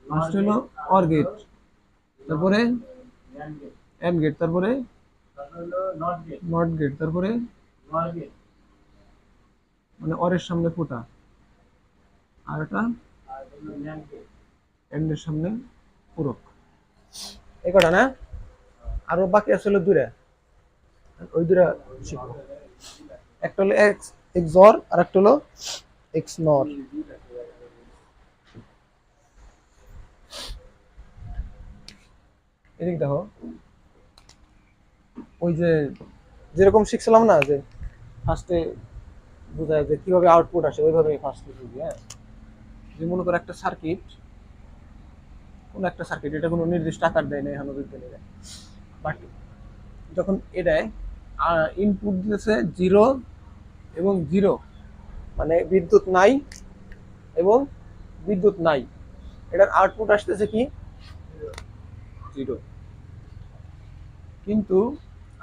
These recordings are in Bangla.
ফার্স্ট হলো অর গেট, তারপরে এন্ড গেট, তারপরে নট গেট, তারপরে মানে অরের সামনে ফোঁটা, আর এটা এন্ডের সামনে পূরক। এই কটা না, আরো বাকি আছে হলো দুইটা, ওই দুইটা শিখবো। একটা হলো এক্স এক্স অর, আর একটা হলো এক্স নর। এদিক দেখো, ওই যে যেরকম শিখছিলাম না যে ফার্স্টে বোঝায় যে কিভাবে আউটপুট আসে, ওইভাবে ফার্স্টে বুঝি। হ্যাঁ, যে মনে করো একটা সার্কিট, কোন একটা সার্কিট, এটা কোনো নির্দিষ্ট আকার দেয় না এখনো বিজ্ঞানীরা, বাট যখন এটায় ইনপুট দিতেছে জিরো এবং জিরো, মানে বিদ্যুৎ নাই এবং বিদ্যুৎ নাই, এটার আউটপুট আসতেছে কি জিরো। কিন্তু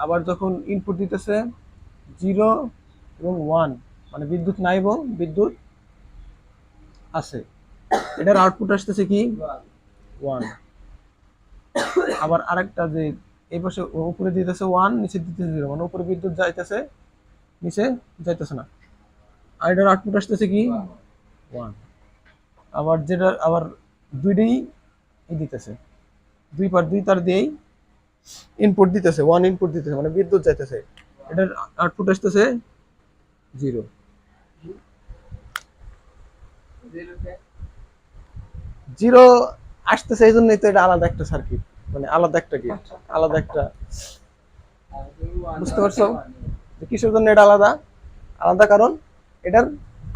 আবার যখন ইনপুট দিতেছে জিরো এবং ওয়ান, মানে বিদ্যুৎ নাই এবং বিদ্যুৎ আছে, এটার আউটপুট আসতেছে কি ওয়ান। আবার আরেকটা যে এই পাশে উপরে দিতেছে ওয়ান, নিচে দিতেছে জিরো, মানে উপরে বিদ্যুৎ যাইতেছে, নিচে যাইতেছে না, আর এটার আউটপুট আসতেছে কি ওয়ান। আবার যেটা আবার দুইটাই দিতেছে, দুই পার দুই তার দিয়েই ইনপুট দিতেছে, ওয়ান ইনপুট দিতেছে, মানে বিদ্যুৎ যাইতেছে, এটার আউটপুট আসতেছে জিরো। জিরো আসতেছে এই জন্যই তো এটা আলাদা একটা সার্কিট, মানে আলাদা একটা গেট, আলাদা একটা, বুঝতে পারছো কিসের জন্য এটা আলাদা? আলাদা কারণ এটার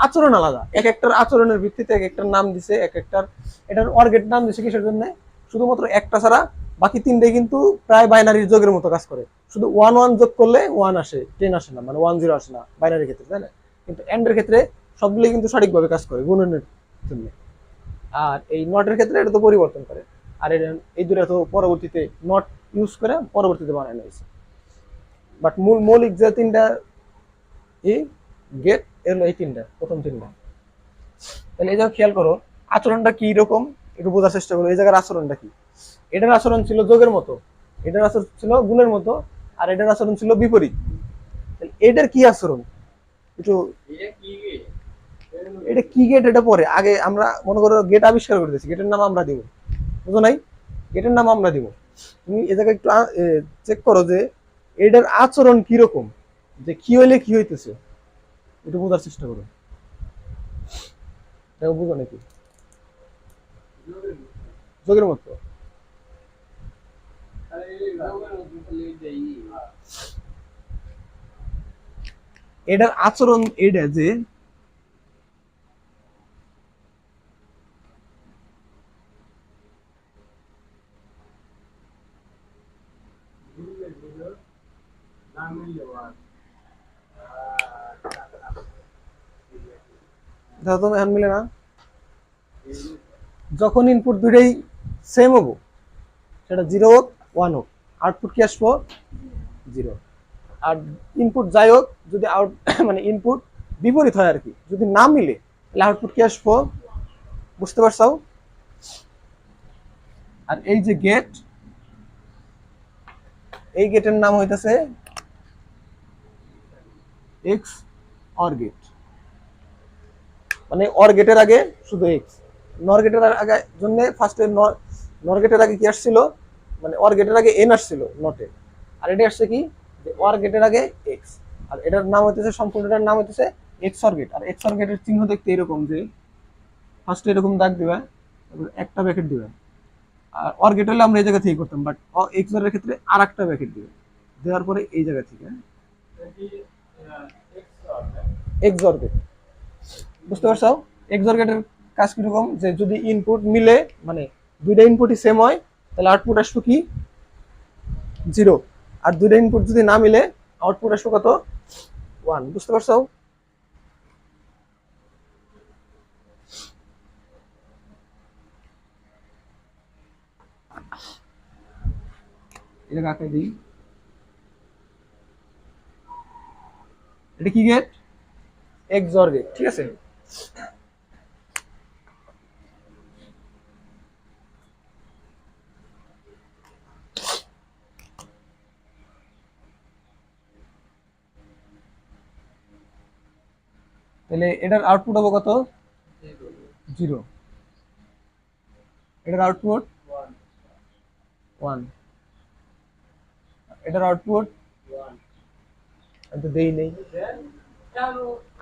আচরণ আলাদা, এক একটার আচরণের ভিত্তিতে এক একটার নাম দিছে, এক একটার, এটার অর গেট নাম দিছে কিসের জন্য? শুধুমাত্র একটা ছাড়া বাকি তিনটাই কিন্তু প্রায় বাইনারির যোগের মতো কাজ করে, শুধু ওয়ান ওয়ান যোগ করলে ওয়ান আসে, টেন আসে না, মানে ওয়ান জিরো আসে না বাইনারির ক্ষেত্রে, তাই না? কিন্তু এন্ডের ক্ষেত্রে সবগুলোই কিন্তু সঠিকভাবে কাজ করে গুণনের জন্য। আর এই নটের ক্ষেত্রে এটা তো পরিবর্তন করে, আর এই দুটো তো পরবর্তীতে নট ইউজ করে পরবর্তীতে বানানো হয়েছে। বাট মূল মৌলিক যে তিনটা এই গেট, এর এই তিনটা, প্রথম তিনটা। তাহলে এই জায়গা খেয়াল করো আচরণটা কি রকম, একটু বোঝার চেষ্টা করো এই জায়গার আচরণটা কি। এটার আচরণ ছিল যোগের মতো, এটার আচরণ ছিল গুণের মতো, আর এটার আচরণ ছিল বিপরীত। এটার কি আচরণ একটু, এটা কি গেট, এটা পরে, আগে আমরা মনে করো গেট আবিষ্কার করে দিয়েছি, গেটের নাম আমরা দিব, বুঝো নাই? গেটের নাম আমরা দিব। তুমি এ জায়গায় একটু চেক করো যে এটার আচরণ কিরকম, যে কি হইলে কি হইতেছে, একটু বোঝার চেষ্টা করো। দেখো বুঝো নাকি যোগের মতো? এটার আচরণ এটা যে দেখো তুমি এখন মিলে না, যখন ইনপুট দুইটাই সেম হবো, সেটা জিরো হোক ওয়ান হোক, আউটপুট কি আসবো জিরো। আর ইনপুট যাই হোক, যদি আউট মানে ইনপুট বিপরীত হয় আর কি, যদি না মিলে তাহলে আউটপুট কি আসবো, বুঝতে পারছো? আর এই যে গেট, এই গেটের নাম হইতেছে এক্স অর গেট, মানে অর গেটের আগে শুধু এক্স, নর গেটের আগে জন্য ফার্স্টে নর গেটের আগে কি আসছিল, মানে অর গেটের আগে এন আসছিল নটে, আর এটা আসছে কি যে অর গেটের আগে এক্স, আর এটার নাম হইতেছে, সম্পূর্ণটার নাম হইতেছে এক্স অর গেট। আর এক্স অর গেটের চিহ্ন দেখতে এরকম, যে ফার্স্টে এরকম দাগ দিবা, একটা ব্র্যাকেট দিবা, আর অর গেট হলে আমরা এই জায়গা থেকে করতাম, বাট এক্স অর এর ক্ষেত্রে আর একটা ব্র্যাকেট দিবে, দেওয়ার পরে এই জায়গা থেকে এক্স অর গেট, বুঝতে পারছো? এক্সর গেটের কাজ কিরকম, যে যদি ইনপুট মিলে, মানে দুইটা ইনপুটই সেম হয়, তাহলে আউটপুট আসবে কি জিরো, আর দুইটা ইনপুট যদি না মিলে আউটপুট আসবে কত ওয়ান, বুঝতে পারছো? এটা কাকে দিই, এটা কি গেট, এক্সর গেট, ঠিক আছে? তাহলে এটার আউটপুট হবে কত? 0। এটার আউটপুট 1। এটার আউটপুট আমি তো দেই নেই,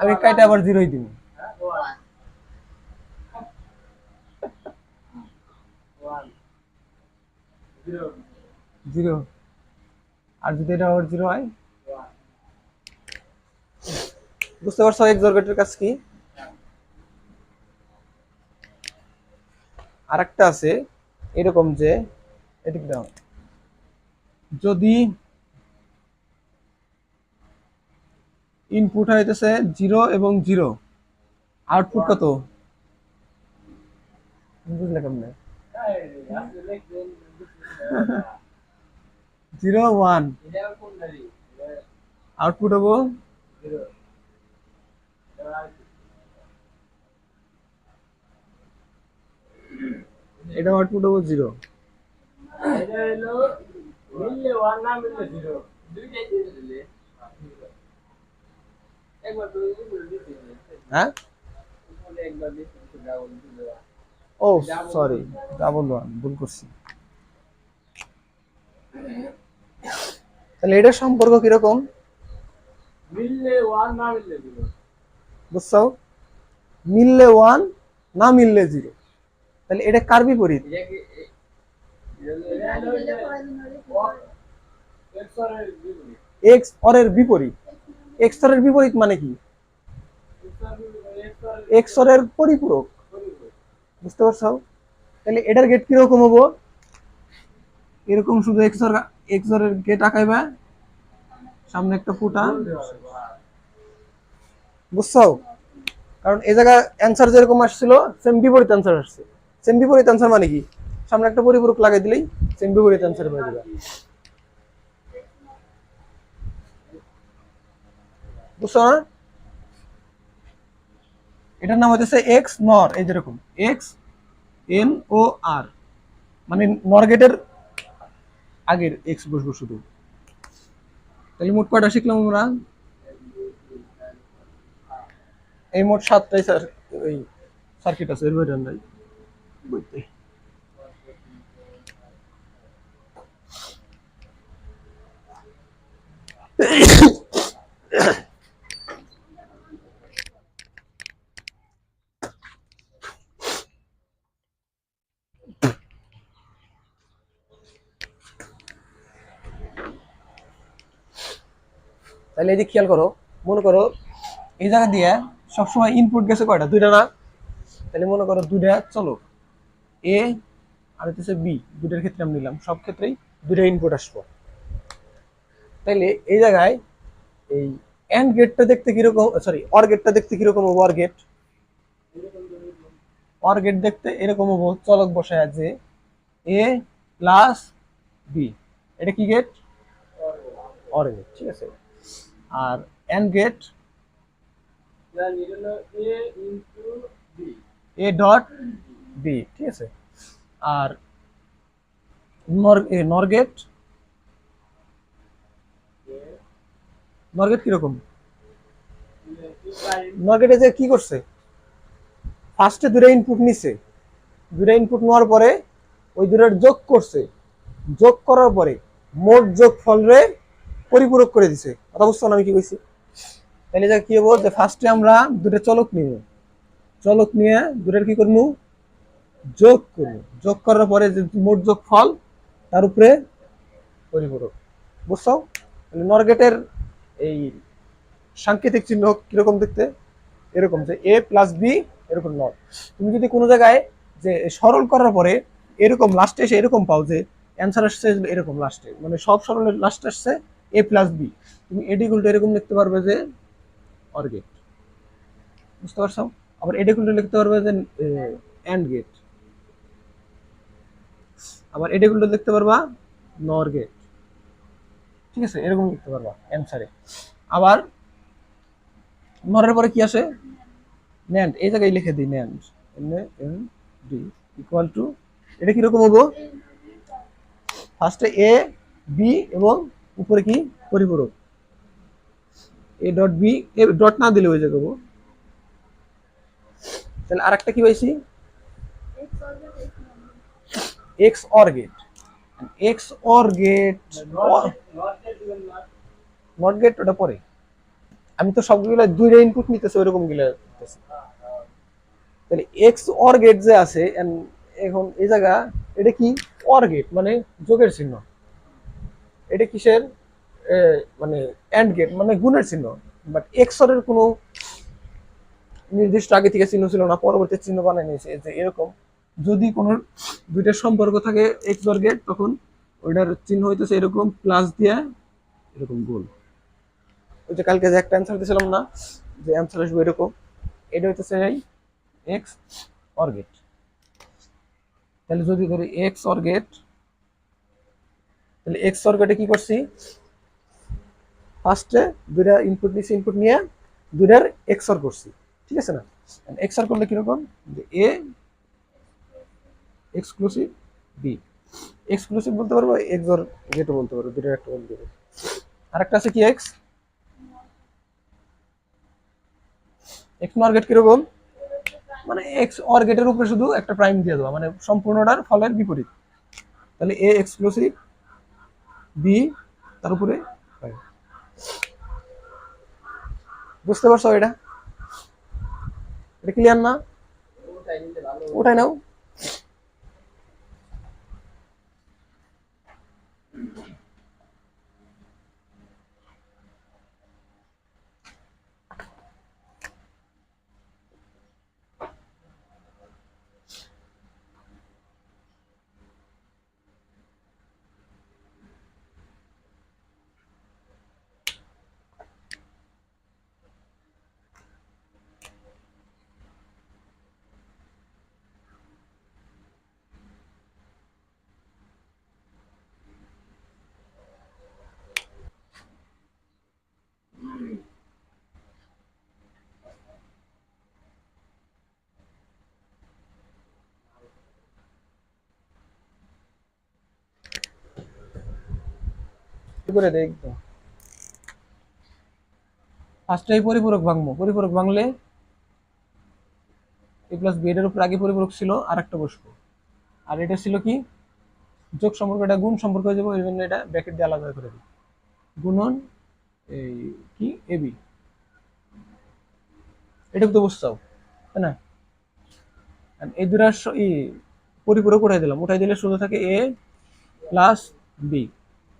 আমি কাইটা আবার 0ই দিব। 0। আর যদি এটা আবার 0 হয়, বুঝতে পারছো এক্সঅর গেটের কাজ কি? আরেকটা আছে এরকম যে এদিকে দাও, যদি ইনপুট হইতেছে 0 এবং 0, আউটপুট কত? বুঝলে কেমনে? 0 1, আউটপুট হবো এটা আউটপুট হবো 0। হ্যাঁ, ও সরি, ডাবল 1 ভুল করছি। তাহলে এটার সম্পর্ক কিরকম বুঝছো? মিললে 1, না মিললে 0। তাহলে এটা কার বিপরীত? এক্স অর এর বিপরীত। এক্স অর এর বিপরীত মানে কি? এক্স অর এর পরিপূরক। বুঝতে পারছো? তাহলে এটার গেট কিরকম হবো? এরকম শুধু এক্স অর এর গেট আঁকাইবা, সামনে একটা ফুটা। বুঝছো? কারণ এই জায়গায় অ্যান্সার যেরকম আসছিল সেম বিপরীত অ্যান্সার আসছে। সেম বিপরীত অ্যান্সার মানে কি? সামনে একটা পরিপূরক লাগাই দিলেই সেম বিপরীত অ্যান্সার পেয়ে যাবে। বুঝছো না? এটার নাম হচ্ছে এক্স নর, এই যেরকম এক্স এন ও আর, মানে নর গেটের আগের এক্স বসবো শুধু। তাহলে মোট কয়টা শিখলাম আমরা? এই মোট 7টাই এই সার্কিট আছে, এর বাইরে নাই বইতে। তাহলে এই যে খেয়াল করো, মনে করো এই জায়গা দিয়ে সবসময় ইনপুট গেছে কয়টা? 2টা না? তাহলে মনে করো 2টা চলো এ আর হচ্ছে বি, দুটার ক্ষেত্রে আমি নিলাম, সব ক্ষেত্রেই 2টা ইনপুট আসবো। তাইলে এই জায়গায় এই এন্ড গেটটা দেখতে কিরকম, সরি অর গেটটা দেখতে কিরকম হবো? অর গেট দেখতে এরকম হবো, চলক বসায় যে এ প্লাস বি, এটা কি গেট? অর গেট, ঠিক আছে। আর and gate A dot B, ঠিক আছে। আর নর গেট কিরকম? নর গেটে যে কি করছে, ফার্স্টে 2টা ইনপুট নিছে, 2টা ইনপুট নেওয়ার পরে ওই 2টার যোগ করছে, যোগ করার পরে মোট যোগ ফলরে পরিপূরক করে দিছে। কথা বুঝছো না আমি কি কইছি? তাহলে যা কি হবো, যে ফার্স্টে আমরা 2টা চলক নিব, চলক নিয়ে 2টার কি করবো? যোগ করবো, যোগ করার পরে যে মোট যোগ ফল তার উপরে পরিপূরক। বুঝছো? তাহলে নর গেটের এই সাংকেতিক চিহ্ন কিরকম দেখতে? এরকম যে এ প্লাস বি, এরকম নট। তুমি যদি কোনো জায়গায় যে সরল করার পরে এরকম লাস্টে এসে এরকম পাও যে অ্যান্সার আসছে এরকম লাস্টে, মানে সব সরলের লাস্টে আসছে এ প্লাস বি, তুমি এডিকুলটা এরকম লিখতে পারবে যে অর গেট। বুঝতে পারছো? আবার এডিকুলটা লিখতে পারবে যে এন্ড গেট, আবার এডিকুলটা লিখতে পারবা নর গেট, ঠিক আছে, এরকম লিখতে পারবা অ্যান্সারে। আবার নরের পরে কি আসে? ন্যান্ড, এই জায়গায় লিখে দিই NAND, N D equal to, এটা কিরকম হবো? ফার্স্টে এ বি এবং উপরে কি পরিপূরক, A dot B, A dot না দিলে হয়ে যাবে তাহলে আরেকটা কি পাইছি, X OR gate. X OR gate, NOT gate ওটা পরে, আমি তো সবগুলো দুইটা ইনপুট নিতেছি ওইরকম গুলা নিতেছি। তাহলে এক্স অর গেট যে আছে, এখন এই জায়গা এটা কি অর গেট মানে যোগের চিহ্ন, এটা কিসের মানে এন্ড গেট মানে গুণের চিহ্ন, বাট এক্স অর এর কোনো নির্দিষ্ট আগে থেকে চিহ্ন ছিল না, পরবর্তী চিহ্ন বানাই নিয়েছে। যে এরকম যদি কোনো দুইটার সম্পর্ক থাকে এক্স অর গেট, তখন ওইটার চিহ্ন হইতেছে এরকম প্লাস দিয়া এরকম গোল। ওই যে কালকে যে একটা অ্যান্সার দিয়েছিলাম না, যে অ্যান্সার আসবে এরকম, এটা হইতেছে এই এক্স অর গেট। তাহলে যদি ধরি এক্স অর গেট, তাহলে এক্স অর গেটে কি করছি, ফার্স্টে দুইটা ইনপুট নিয়েছি, ইনপুট নিয়ে দুইটার এক্স অর করছি, ঠিক আছে না? এক্স অর করলে কিরকম, যে এ এক্সক্লুসিভ বি, এক্সক্লুসিভ বলতে পারবো, এক্স অর গেটও বলতে পারবো, দুইটার একটা বলতে পারবো। আরেকটা আছে কি এক্স এক্স নর গেট, কিরকম মানে এক্স অর গেটের উপরে শুধু একটা প্রাইম দিয়ে দেওয়া, মানে সম্পূর্ণটার ফলের বিপরীত। তাহলে এ এক্সক্লুসিভ বি, তার উপরে প্রাইম। বুঝতে পারছো এটা? এটা ক্লিয়ার না? ওটাই নাও। করে দেখবো ফার্স্টে এই পরিপূরক ভাঙবো, পরিপূরক ভাঙলে এ প্লাস বি এর উপর আগে পরিপূরক ছিল আর একটা বসবো, আর এটা ছিল কি যোগ সম্পর্ক, এটা গুণ সম্পর্ক হয়ে যাবো, এই জন্য এটা ব্র্যাকেট দিয়ে আলাদা করে দিই, গুণন এই কি এবি, এটা তো বুঝছাও তাই না? এই দুটার পরিপূরক উঠাই দিলাম, উঠাই দিলে শুধু থাকে এ প্লাস বি,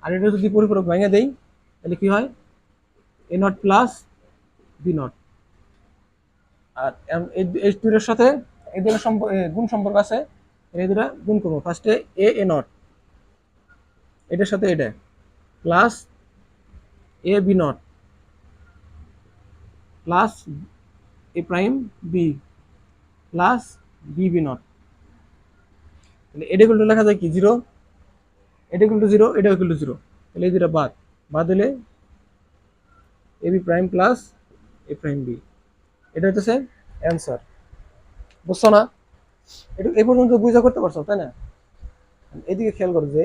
আর এটা যদি পরিপূরক ভেঙে দেই তাহলে কি হয়, এ নট প্লাস বি নট। আর এই দুটোর সাথে এই দুটোর গুণ সম্পর্ক আছে, এই দুটা গুণ করবো, ফার্স্টে এ এ নট, এটার সাথে এটা plus A B not plus A prime B plus B B NOT. তাহলে এটা ইকুয়াল টু লেখা যায় কি জিরো, এটা ইকুয়াল টু জিরো, এটা ইকুয়াল টু জিরো, তাহলে এই দুটা বাদ, বাদ দিলে A B prime plus A prime B, এটা হচ্ছে অ্যান্সার। বুঝছো না? এটা এই পর্যন্ত বুঝা করতে পারছো তাই না? এদিকে খেয়াল করো যে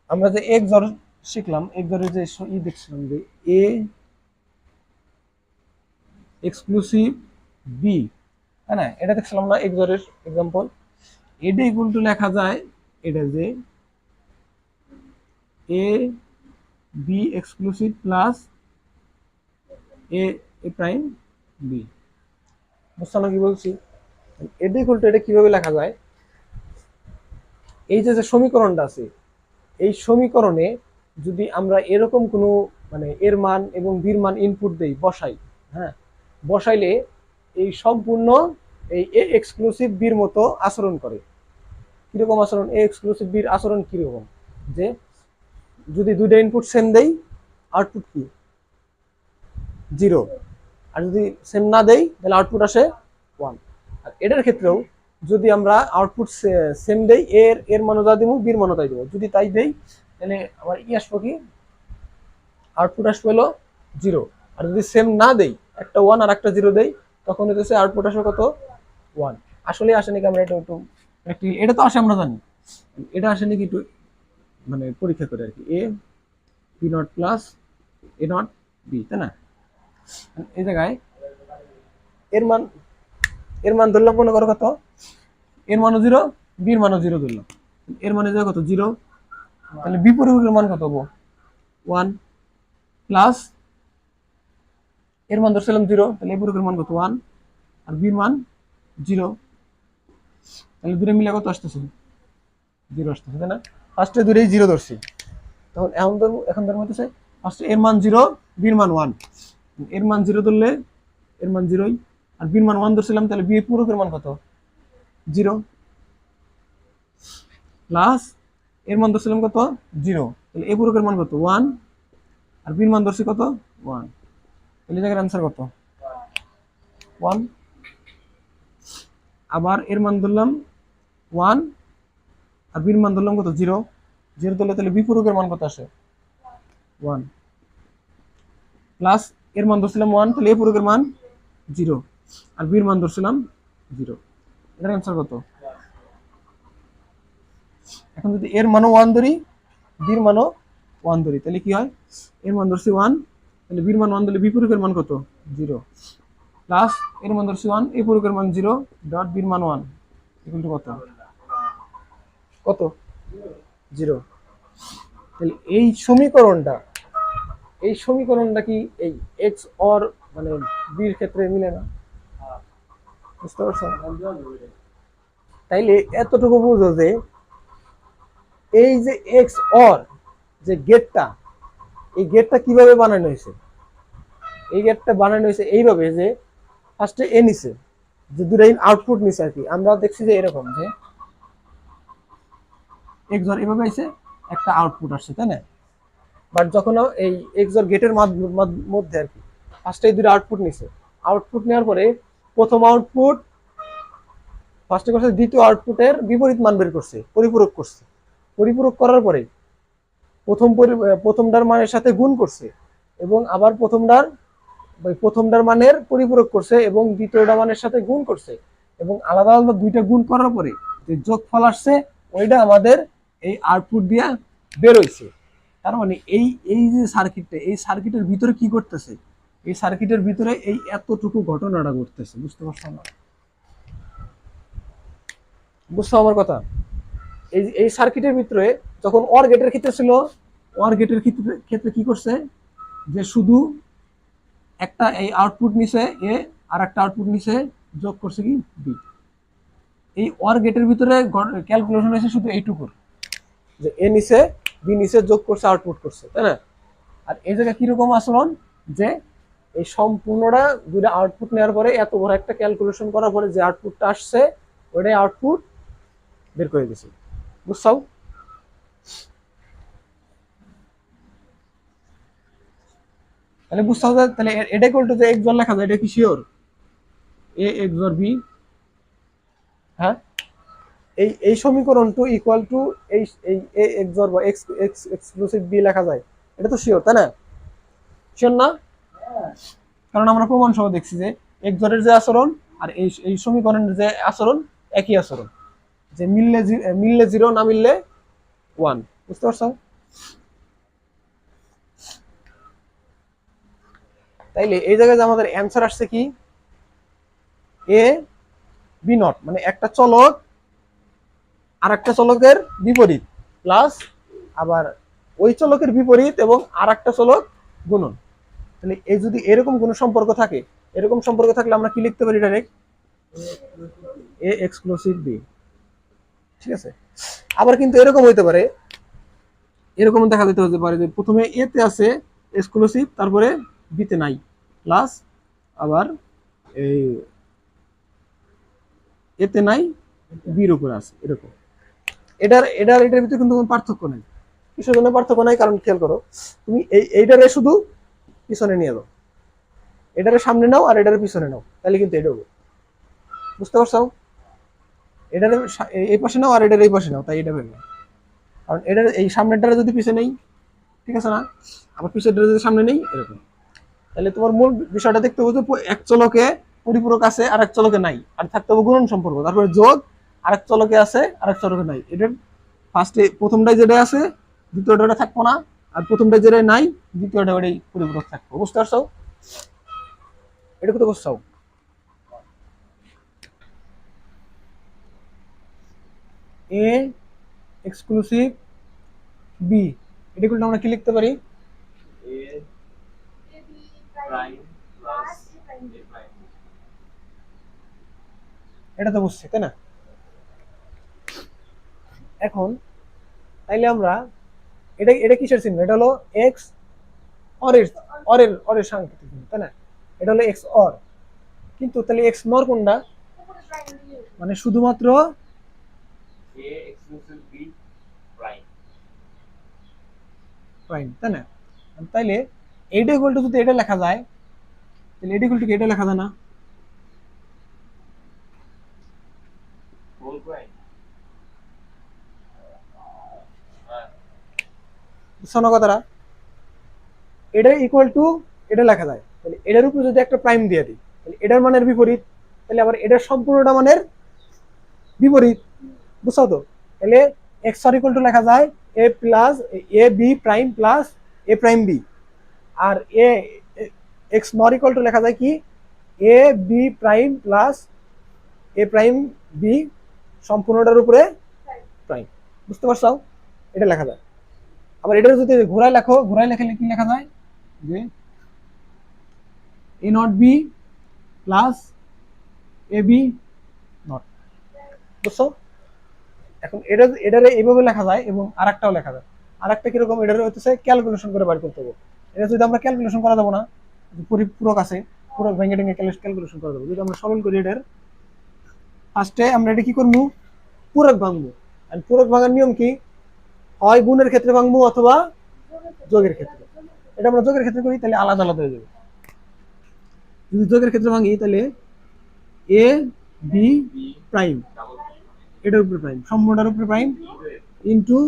আমরা যে এক জর শিখলাম, এক জরের যে দেখছিলাম যে এ এক্সক্লুসিভ বি, তাই না? এটা দেখছিলাম না এক জরের এক্সাম্পল। এটা ইকুয়াল টু লেখা যায় এটা যে A B exclusive plus A A prime B. বুঝছো না কি বলছি? এটা ইকুয়াল টু এটা কিভাবে লেখা যায়, এই যে সমীকরণটা আছে, এই সমীকরণে যদি আমরা এরকম কোনো মানে এর মান এবং বির মান ইনপুট দেই, বসাই, হ্যাঁ, বসাইলে এই সম্পূর্ণ এই এ এক্সক্লুসিভ বির মতো আচরণ করে। কিরকম আচরণ, এ এক্সক্লুসিভ বির আচরণ কিরকম, যে যদি দুইটা ইনপুট সেম দেই আউটপুট কি জিরো, আর যদি সেম না দেই তাহলে আউটপুট আসে ওয়ান। আর এটার ক্ষেত্রেও যদি আমরা আউটপুট সেম দেই, এর এর মানও যা দিব বির মানও তাই দেবো, যদি তাই দেই তাহলে আমার ই আসবো কি আউটপুট আসবে হলো জিরো। আর যদি সেম না দেই, একটা ওয়ান আর একটা জিরো দেই, তখন হচ্ছে আউটপুট আসবে কত ওয়ান। আসলে আসে নাকি আমরা এটা একটু এটা তো আসে আমরা জানি, এটা আসে নাকি একটু মানে পরীক্ষা করে আর কি, A B not plus A not B, তাই না? এই জায়গায় এর মান এর মান ধরলাম মনে করো কত, এর মানও 0, বির মানও 0 ধরলাম, এর মানে যাবে কত 0, তাহলে বি পরিপূরকের মান কত হবো 1 প্লাস এর মান ধরছিলাম 0, তাহলে এ পরিপূরকের মান কত 1 আর বির মান 0, তাহলে দূরে মিলে কত আসতেছে 0 আসতেছে, তাই না? ফার্স্টে দূরেই 0 ধরছি, তখন এখন ধর্ম হইতেছে ফার্স্টে এর মান 0, বির মান 1, এর মান 0 ধরলে এর মান 0ই, আর বির মান 1 ধরছিলাম, তাহলে বি পূরকের মান কত 0 প্লাস এর মান ধরছিলাম কত 0, তাহলে এ পূরকের মান কত 1 আর বির মান ধরছি কত 1, তাহলে জায়গার आंसर কত 1, আবার এর মান ধরলাম 1 আর বির মান ধরলাম কত 0 ধরলে তাহলে বি পূরকের মান কত আসে 1 প্লাস এর মান ধরছিলাম 1, তাহলে এ পূরকের মান 0 আর বির মান ধরছিলাম 0, এটার आंसर কত? এখন যদি এর মানও 1 ধরি, বির মানও 1 ধরি, তাহলে কি হয়, এর মান ধরছি 1, তাহলে বির মান 1 ধরলে বি পূরকের মান কত 0 প্লাস এর মান ধরছি 1, এ পূরকের মান 0 ডট বির মান 1 ইকুয়াল টু কত কত 0। তাহলে এই সমীকরণটা কি এই এক্স অর মানে বির ক্ষেত্রে মিলে না, বুঝতে পারছো? তাইলে এতটুকু বুঝো যে এই যে এক্স অর যে গেটটা, এই গেটটা কিভাবে বানানো হয়েছে, এই গেটটা বানানো হয়েছে এইভাবে যে ফার্স্টে এ নিছে, যে দুটাই আউটপুট নিছে আর কি, আমরা দেখছি যে এরকম যে এক্স অর এভাবে আইছে, একটা আউটপুট আসছে, তাই না? বাট যখন এই এক্স অর গেটের মধ্যে আর কি ফার্স্টে এই দুটো আউটপুট নিছে, আউটপুট নেওয়ার পরে প্রথম আউটপুট ফার্স্টে করছে দ্বিতীয় আউটপুটের বিপরীত মান বের করছে, পরিপূরক করছে, পরিপূরক করার পরে প্রথমটার মানের সাথে গুণ করছে এবং আবার প্রথমটার মানের পরিপূরক করছে এবং দ্বিতীয়টা মানের সাথে গুণ করছে এবং আলাদা আলাদা দুইটা গুণ করার পরে যে যোগফল আসছে ওইটা আমাদের এই আউটপুট দিয়া বের হইছে। তার মানে এই যে সার্কিটটা, এই সার্কিটের ভিতরে কি করতেছে, এই সার্কিটের ভিতরে এই এতটুকু ঘটনাটা ঘটতেছে, বুঝতে পারছো না? বুঝছো আমার কথা? এই সার্কিটের ভিতরে যখন অর গেটের ক্ষেত্রে ছিল, অর গেটের ক্ষেত্রে কি করছে, যে শুধু একটা এই আউটপুট নিছে এ আর একটা আউটপুট নিছে, যোগ করছে কি বি। এই অর গেটের ভিতরে ক্যালকুলেশন হয়েছে শুধু এইটুকুর, যে এ নিছে বি নিছে, যোগ করছে আউটপুট করছে, তাই না? আর এই জায়গায় কিরকম আচরণ, যে এই সম্পূর্ণটা দুইটা আউটপুট নেওয়ার পরে এত বড় একটা ক্যালকুলেশন করার পরে যে আউটপুটটা আসছে ওইটাই আউটপুট বের করে দিছে, বুঝছো? তাহলে বুঝতে হবে, তাহলে এটা ইকুয়াল টু যে এক্স বার লেখা যায়, এটা কি শিওর এ এক্স বার বি? হ্যাঁ, এই সমীকরণ টু ইকুয়াল টু এই এই এ এক্স বার বা এক্স এক্স এক্সক্লুসিভ বি লেখা যায়, এটা তো শিওর, তাই না? শিওর না? কারণ আমরা প্রমাণ সহ দেখছি যে এক্স বারের যে আচরণ আর এই সমীকরণের যে আচরণ একই আচরণ, যে মিললে 0 না মিললে 1, বুঝতে পারছো? তাইলে এই জায়গায় যে আমাদের অ্যান্সার আসছে কি এ বি নট, মানে একটা চলক আর একটা চলকের বিপরীত প্লাস আবার ওই চলকের বিপরীত এবং আর একটা চলক গুণন। তাহলে এই যদি এরকম কোনো সম্পর্ক থাকে, এরকম সম্পর্ক থাকলে আমরা কি লিখতে পারি ডাইরেক্ট এ এক্সক্লুসিভ বি, ঠিক আছে? আবার কিন্তু এরকম হইতে পারে, এরকম দেখা যেতে হতে পারে যে প্রথমে এ তে আছে এক্সক্লুসিভ, তারপরে বি তে নাই, প্লাস আবার এই এতে নাই বির উপরে আছে, এরকম। এটার ভিতরে কিন্তু কোনো পার্থক্য নাই। কিসের জন্য পার্থক্য নাই? কারণ খেয়াল করো, তুমি এইটারে শুধু পিছনে নিয়ে যাও, এটারে সামনে নাও আর এটারে পিছনে নাও, তাহলে কিন্তু এটা হবে, বুঝতে পারছো? এটারে এই পাশে নাও আর এটার এই পাশে নাও, তাই এটা বেরবে। কারণ এটার এই সামনেরটারে যদি পিছনে নেই, ঠিক আছে না, আবার পিছনেরটা যদি সামনে নেই, এরকম। তাহলে তোমার মূল বিষয়টা দেখতে হবে যে এক চলকে পরিপূরক আছে আর এক চলকে নাই, আর থাকতে হবে গুণন সম্পর্ক, তারপরে যোগ আরেক চলকে আছে আরেক চলকে নাই। এটার ফার্স্টে প্রথমটাই যেটা আছে দ্বিতীয়টা থাকবো না, আর প্রথমটা যেটা নাই দ্বিতীয়টা ওটাই পরিপূরক থাকবো, বুঝতে পারছো? এটা কত বুঝছো? এ এক্সক্লুসিভ বি, এটা ইকুয়াল টু আমরা কি লিখতে পারি? এ প্রাইম প্লাস এ প্রাইম। এটা তো বুঝছি তাই না? এখন তাইলে আমরা এটা এটা কিসের চিহ্ন? এটা হলো এক্স অরের অরের সাংকেতিক চিহ্ন তাই না? এটা হলো এক্স অর, কিন্তু তাহলে এক্স নর কোনটা? মানে শুধুমাত্র A exclusive B prime. Prime তাই না? তাইলে এইটা ইকুয়াল টু যদি এটা লেখা যায়, তাহলে এটা ইকুয়াল টু এটা লেখা যায় না? Whole prime. বুঝছো না কথাটা? এটা ইকুয়াল টু এটা লেখা যায়, তাহলে এটার উপর যদি একটা প্রাইম দিয়ে দিই তাহলে এটার মানের বিপরীত, তাহলে আবার এটার সম্পূর্ণটা মানের বিপরীত। বুঝছো তো? তাহলে এক্স আর ইকুয়াল টু লেখা যায় A plus A B prime plus A prime B, আর A X not equal to লেখা যায় কি A B prime plus A prime B সম্পূর্ণটার উপরে প্রাইম। বুঝতে পারছো? এটা লেখা যায়। আবার এটা যদি ঘোরায় লেখো, ঘোরায় লেখলে কি লেখা যায় যে A not B plus A B not. বুঝছো? এখন এটারে এইভাবে লেখা যায় এবং আরেকটাও লেখা যায়। আরেকটা কিরকম? এটারে হচ্ছে ক্যালকুলেশন করে বার করতে হবে। এটা যদি আমরা ক্যালকুলেশন করা যাবো না, পরিপূরক আছে, পুরো ভেঙে ভেঙে ক্যালকুলেশন করা যাবো। যদি আমরা সরল করি এটার ফার্স্টে আমরা এটা কি করবো? পূরক ভাঙবো। আর পূরক ভাঙার নিয়ম কি? হয় গুণের ক্ষেত্রে ভাঙবো অথবা যোগের ক্ষেত্রে। এটা আমরা যোগের ক্ষেত্রে করি তাহলে আলাদা আলাদা হয়ে যাবে। যদি যোগের ক্ষেত্রে ভাঙি তাহলে এ বি প্রাইম, এটার উপরে প্রাইম, সম্পূর্ণটার উপরে প্রাইম ইন্টু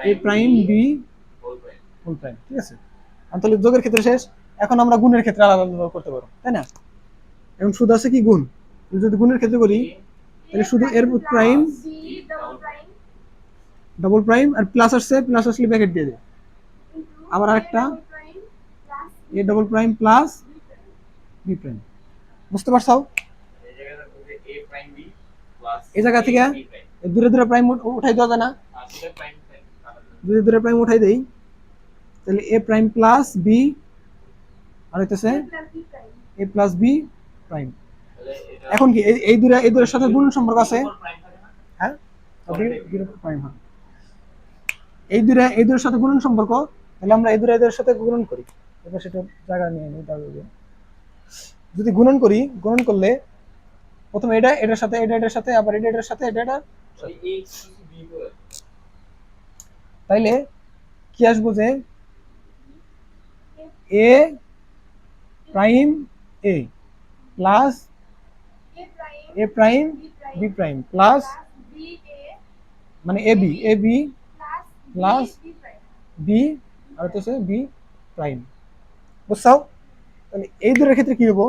এ প্রাইম বি হোল প্রাইম। ঠিক আছে? আর তাহলে যোগের ক্ষেত্রে শেষ। এখন আমরা গুণের ক্ষেত্রে আলাদা আলাদা করতে পারবো তাই না? এখন শুধু আছে কি গুণ। যদি গুণের ক্ষেত্রে করি তাহলে শুধু এর প্রাইম ডবল প্রাইম আর প্লাস আসছে, প্লাস আসলে ব্র্যাকেট দিয়ে দেয়। আবার আরেকটা A double prime plus B prime. বুঝতে পারছো? এই জায়গা থেকে দূরে দূরে প্রাইম উঠাই দেওয়া যায় না? দূরে দূরে প্রাইম উঠাই দেই তাহলে এ প্রাইম প্লাস বি আর হইতেছে এ প্লাস বি প্রাইম। এখন কি এই দূরের সাথে গুণ সম্পর্ক আছে? হ্যাঁ, প্রাইম। হ্যাঁ, এই দূরের সাথে গুণন সম্পর্ক। তাহলে আমরা এই দূরের সাথে গুণন করি। এবার সেটা জায়গা নিয়ে নিই। যদি গুণন করি, গুণন করলে প্রথমে এটা এটার সাথে, এটা এটার সাথে, আবার এটা এটার সাথে, এটা এটা, তাইলে কি আসবো যে এ prime A plus A prime B prime plus মানে এ বি প্লাস বি আর হচ্ছে বি প্রাইম। বুঝছো? তাহলে এই দুটোর ক্ষেত্রে কি হবো?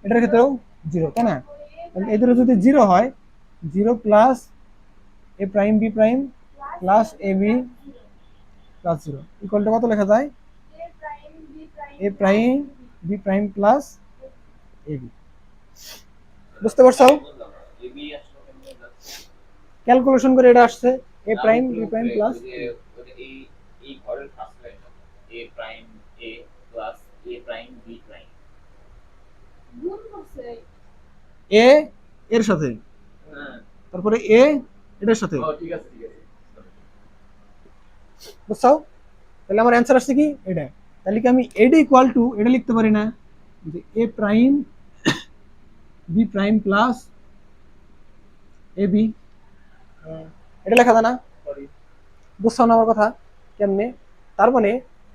এটার ক্ষেত্রেও জিরো তাই না? তাহলে এই দুটো যদি জিরো হয়, zero plus A prime B prime plus A B plus zero equal to কত লেখা যায়? A prime B prime plus A B. বুঝতে পারছো? ক্যালকুলেশন করে এটা আসছে A prime B prime plus এই ঘরের first line A prime A plus A prime B prime গুণ করছে এ এর সাথে, তারপরে এ এটার সাথে। ঠিক আছে ঠিক আছে। বুঝছো? তাহলে আমার অ্যান্সার আসছে কি এটা। তাহলে কি আমি এটা ইকুয়াল টু এটা লিখতে পারি না যে এ prime B prime plus A B? এটা লেখা যায় না? বুঝছো না আমার কথা কেমনে? তার মানে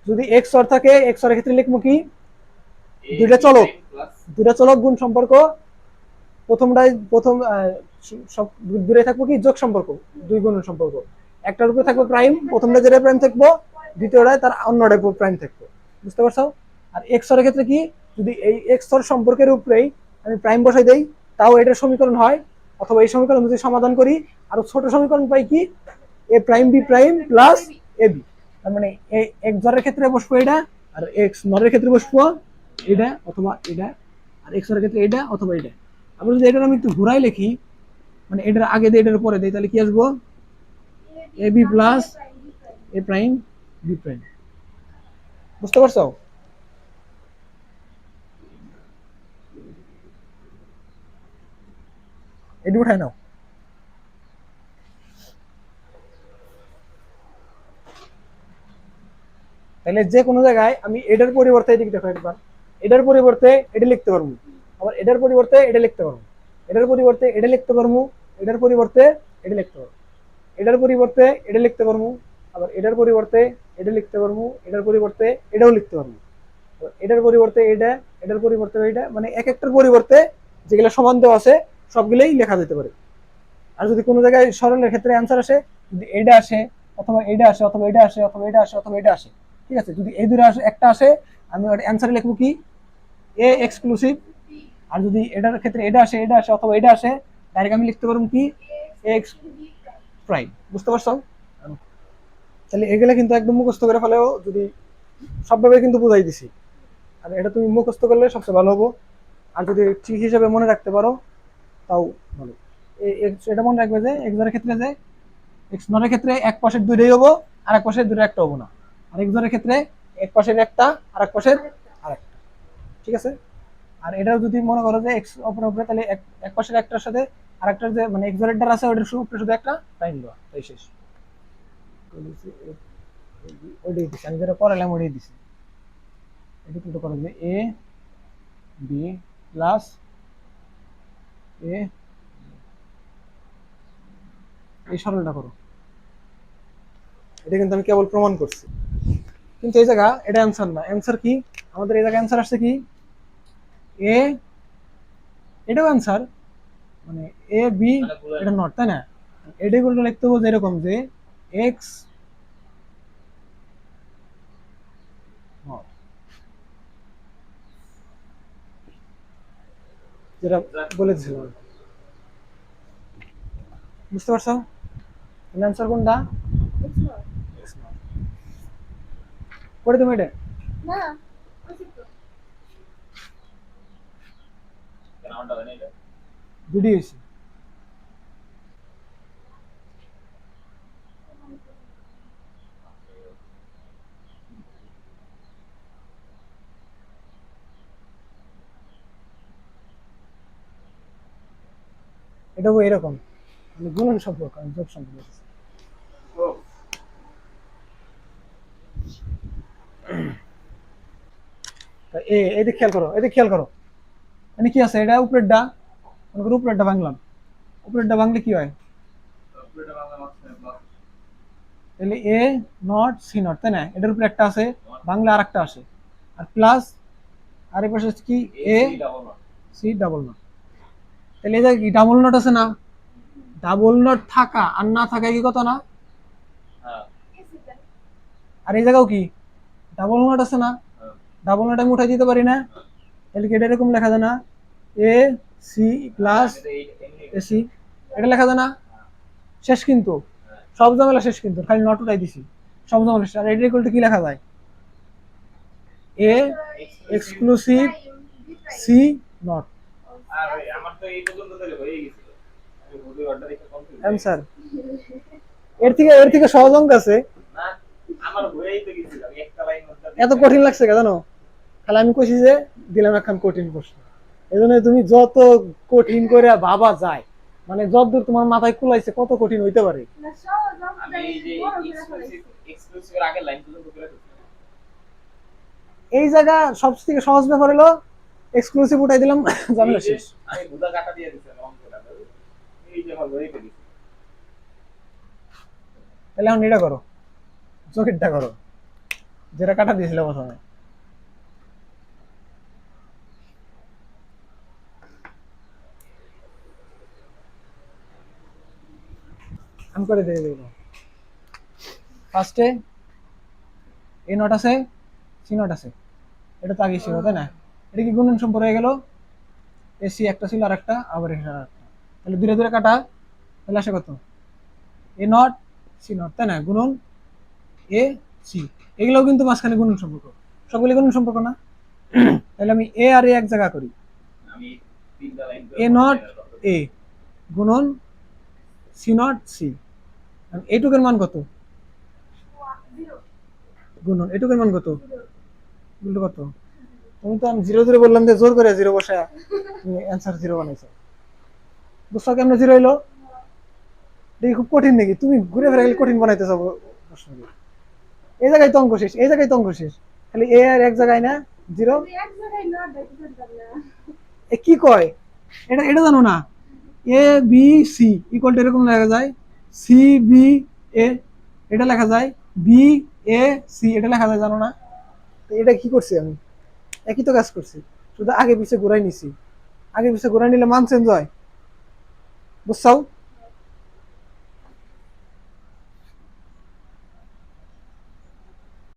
যদি এক্স অর থাকে, এক্স অর ক্ষেত্রে লিখবো কি দুইটা চলক গুণ সম্পর্ক। প্রথম সব দূরে থাকবো কি যোগ সম্পর্ক, দুই গুণ সম্পর্ক। একটার উপরে থাকবো প্রাইম, প্রথমটা যেটা প্রাইম থাকবো, দ্বিতীয়টায় তার অন্যটা প্রাইম থাকবো। বুঝতে পারছো? আর এক্স অর ক্ষেত্রে কি, যদি এই এক্স অর সম্পর্কের উপরেই আমি প্রাইম বসাই দেই তাও এটার সমীকরণ হয়, অথবা এই সমীকরণ যদি সমাধান করি আরো ছোট সমীকরণ পাই কি এ prime B prime plus A B. তার মানে এক্স অর ক্ষেত্রে বসবো এটা, আর এক্স নরের ক্ষেত্রে বসবো এটা অথবা এটা, আর এক্স অর ক্ষেত্রে এটা অথবা এটা। আমরা যদি এটা আমি একটু ঘুরাই লিখি, মানে এটার আগে দিয়ে এটার পরে দেই, তাহলে কি আসবো? এ B plus A prime B prime. বুঝতে পারছো? এটি উঠায় নাও। তাহলে যে কোনো জায়গায় আমি এটার পরিবর্তে এদিকে দেখো একবার, এটার পরিবর্তে এটা লিখতে পারবো, আবার এটার পরিবর্তে এটা লিখতে পারবো, এটার পরিবর্তে এটা লিখতে পারবো, এটার পরিবর্তে এটা লিখতে পারবো, এটার পরিবর্তে এটা লিখতে পারবো, আবার এটার পরিবর্তে এটা লিখতে পারবো, এটার পরিবর্তে এটাও লিখতে পারবো, এটার পরিবর্তে এটা, এটার পরিবর্তে এটা, মানে এক একটার পরিবর্তে যেগুলো সমান দেওয়া আছে সবগুলোই লেখা যেতে পারে। আর যদি কোনো জায়গায় সরলের ক্ষেত্রে অ্যান্সার আসে, যদি এটা আসে অথবা এটা আসে অথবা এটা আসে অথবা এটা আসে অথবা এটা আসে, ঠিক আছে, যদি এই দুটো আসে একটা আসে, আমি ওর অ্যান্সারে লিখবো কি? এ এক্সক্লুসিভ। আর যদি এটার ক্ষেত্রে এটা আসে, এটা আসে অথবা এটা আসে, ডাইরেক্ট আমি লিখতে পারবো কি? X prime. বুঝতে পারছো? তাহলে এগুলো কিন্তু একদম মুখস্থ করে ফেলেও, যদি সবভাবে কিন্তু বুঝাই দিছি, আর এটা তুমি মুখস্থ করলে সবচেয়ে ভালো হবো। আর যদি ঠিক হিসেবে মনে রাখতে পারো তাও ভালো। এটা মনে রাখবে যে এক্স এর ক্ষেত্রে যে এক্স নটের ক্ষেত্রে এক পাশের দুইটাই হবো, আর এক পাশের দুটো একটা হবো না। আর এক্স এর ক্ষেত্রে এক পাশের একটা আর এক পাশের আরেকটা, ঠিক আছে? আর এটাও যদি মনে করো যে এক্স অপর উপরে, তাহলে এক পাশের একটার সাথে আরেকটার যে মানে এক্স এর আছে ওটার উপরে শুধু একটা লাইন দেওয়া, তাই শেষ। ওইটাই দিছি আমি, যেটা করালাম ওইটাই দিছি। এটা কিন্তু করা যাবে এ বি প্লাস এ, এই সরলটা করো। এটা কিন্তু আমি কেবল প্রমাণ করছি, কিন্তু এই জায়গা এটা অ্যান্সার না। অ্যান্সার কি আমাদের? এই জায়গায় অ্যান্সার আসছে কি? এ, এটাও অ্যান্সার, মানে এ বি, এটা নট, তাই না? এটা গুলো লিখতে হবে এরকম যে এক্স নট, যেটা বলেছিলাম। বুঝতে পারছো অ্যান্সার কোনটা? X not। করে তুমি এটা না কেন আমারটা হয় না এটা? ভিডিও হয়েছে। এটাও এরকম, মানে গুণন সম্পর্ক, আমি যোগ সম্পর্ক বলছি। ও, তা এদিকে খেয়াল করো, এদিকে খেয়াল করো, মানে কি আছে? এটা উপরেরটা, মনে করো উপরেরটা ভাঙলাম, উপরেরটা ভাঙলে কি হয়? পুরোটা বাংলা মাঝখানে প্লাস তাহলে এ নট সি নট, তাই না? এটার উপরে একটা আছে, বাংলা আর একটা আসে, আর প্লাস আর এই পাশে হচ্ছে কি? A A double not. C double not. তাহলে এই জায়গায় কি ডাবল নট আছে না? ডাবল নট থাকা আর না থাকা কি কথা না? হ্যাঁ আর এই জায়গাও কি ডাবল নট আছে না? হ্যাঁ ডাবল নট আমি উঠাই দিতে পারি না? তাহলে কি এটা এরকম লেখা যায় না? এ সি প্লাস এটা এই এমনি এ সি, এটা লেখা যায় না? শেষ কিন্তু, হ্যাঁ সব ঝামেলা শেষ কিন্তু, খালি নট উঠাই দিছি, সব ঝামেলা শেষ। আর এটা ইকুয়াল টু কি লেখা যায়? A exclusive C not. আর ওই আমার তো এই পর্যন্ত ধরে হয়ে গেছিল, আমি ভুলে অর্ডার দেখে কনফিউজ অ্যান্সার এর থেকে সহজ অঙ্ক আছে। না, আমার হয়েই তো গেছিল, আমি একটা লাইন মধ্যে এত কঠিন লাগছে কেন জানো? খালি আমি কইছি যে দিলাম একখান কঠিন প্রশ্ন, এই জন্য তুমি যত কঠিন করে ভাবা যায়, মানে যতদূর তোমার মাথায় কুলাইছে কত কঠিন হইতে পারে। না সহজ আমি এই যে এক্সক্লুসিভের আগের লাইন পর্যন্ত করে ফেলছি। এই জায়গা সব থেকে সহজ ব্যাপার হলো এক্সক্লুসিভ উঠাই দিলাম, ঝামেলা এই যে শেষ। আমি বুদা কাটা দিয়ে দিছিলাম অঙ্কটা, এই যে আমার হয়ে গেছে। তাহলে এখন এটা করো, চোখেরটা করো, যেটা কাটা দিয়েছিল প্রথমে। আমি করে দিয়ে দেবো। ফার্স্টে এ নট আছে, সি নট আছে, এটা তো আগে ছিল তাই না? এটা কি গুণন সম্পর্ক হয়ে গেল? এসি একটা ছিল আর একটা, আবার এখানে আর একটা, তাহলে দূরে দূরে কাটা, তাহলে আসে কত? এ নট সি নট, তাই না? গুণন এ সি, এগুলোও কিন্তু মাঝখানে গুণন সম্পর্ক, সবগুলি গুণন সম্পর্ক না? তাহলে আমি এ আর এ এক জায়গা করি, আমি তিনটা লাইন এ নট এ গুণন সি নট সি। এইটুকের মান কত? গুণন এটুকের মান কত? গুণটা কত? তুমি তো আমি 0 0 বললাম যে জোর করে 0 বসায় তুমি অ্যান্সার 0 বানাইছো। বুঝছো কেমনে 0 হইলো? দেখি খুব কঠিন নাকি? তুমি ঘুরে ফিরে গেলে কঠিন বানাইতে যাবো প্রশ্নকে। এই জায়গায় তো অঙ্ক শেষ, এই জায়গায় তো অঙ্ক শেষ। খালি এ আর এক জায়গায় না 0। এ কি কয়? এটা এটা জানো না? A B C equal to এরকম লেখা যায়, সি বি এ এটা লেখা যায়, বি এ সি এটা লেখা যায়, জানো না? তো এটা কি করছি আমি? একই তো কাজ করছি, শুধু আগে পিছে ঘুরাই নিছি। আগে পিছে ঘুরাই নিলে মান চেঞ্জ হয়, বুঝছাও?